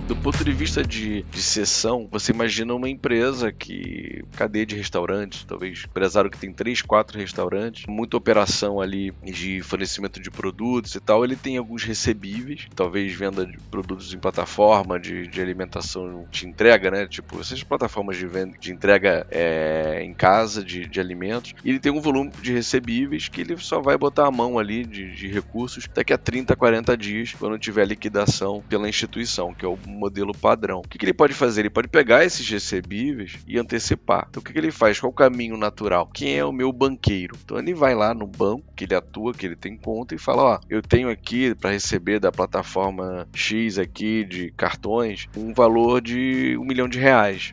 Do ponto de vista de cessão, você imagina uma empresa cadeia de restaurantes, talvez empresário que tem 3, 4 restaurantes, muita operação ali de fornecimento de produtos e tal, ele tem alguns recebíveis, talvez venda de produtos em plataforma de alimentação de entrega, né? Tipo, essas plataformas de entrega em casa de alimentos, e ele tem um volume de recebíveis que ele só vai botar a mão ali de recursos daqui a 30, 40 dias, quando tiver liquidação pela instituição, que é o modelo padrão. O que ele pode fazer? Ele pode pegar esses recebíveis e antecipar. Então o que ele faz? Qual o caminho natural? Quem é o meu banqueiro? Então ele vai lá no banco que ele atua, que ele tem conta, e fala: ó, eu tenho aqui para receber da plataforma X aqui de cartões um valor de R$1 milhão.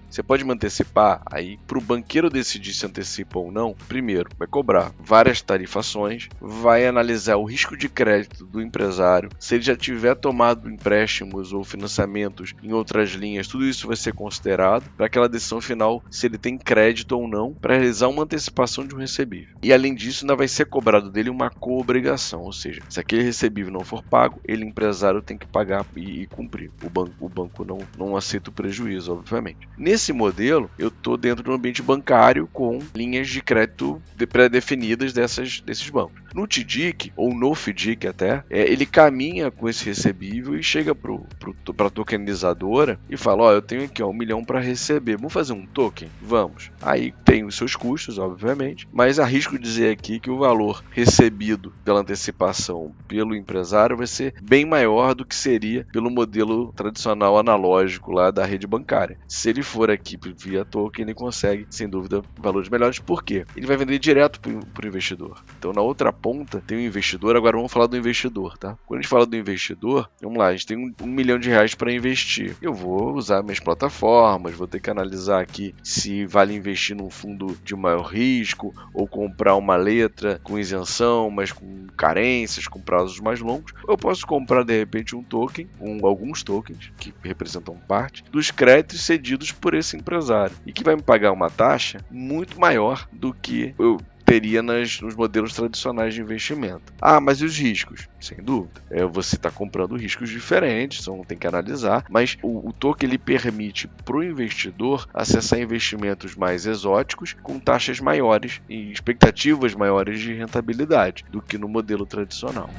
Você pode me antecipar? Aí, para o banqueiro decidir se antecipa ou não, primeiro vai cobrar várias tarifações, vai analisar o risco de crédito do empresário, se ele já tiver tomado empréstimos ou financiamentos em outras linhas, tudo isso vai ser considerado para aquela decisão final, se ele tem crédito ou não, para realizar uma antecipação de um recebível. E além disso, ainda vai ser cobrado dele uma coobrigação, ou seja, se aquele recebível não for pago, ele, empresário, tem que pagar e cumprir. O banco não aceita o prejuízo, obviamente. Nesse modelo, eu estou dentro do ambiente bancário com linhas de crédito pré-definidas desses bancos. No TDIC, ou no FDIC até, ele caminha com esse recebível e chega para a tokenizadora e fala: ó, eu tenho aqui, ó, R$1 milhão para receber, vamos fazer um token? Vamos. Aí tem os seus custos, obviamente, mas arrisco dizer aqui que o valor recebido pela antecipação pelo empresário vai ser bem maior do que seria pelo modelo tradicional analógico lá da rede bancária. Se ele for aqui via token, ele consegue, sem dúvida, valores melhores. Por quê? Ele vai vender direto para o investidor. Então, na outra ponta, tem o investidor. Agora vamos falar do investidor, tá? Quando a gente fala do investidor, vamos lá, a gente tem R$1 milhão para investir. Eu vou usar minhas plataformas, vou ter que analisar aqui se vale investir num fundo de maior risco ou comprar uma letra com isenção, mas com carências, com prazos mais longos. Eu posso comprar, de repente, um token, alguns tokens, que representam parte dos créditos cedidos por esse empresário, e que vai me pagar uma taxa muito maior do que eu teria nos modelos tradicionais de investimento. Ah, mas e os riscos? Sem dúvida. Você está comprando riscos diferentes, então tem que analisar, mas o token ele permite para o investidor acessar investimentos mais exóticos com taxas maiores e expectativas maiores de rentabilidade do que no modelo tradicional.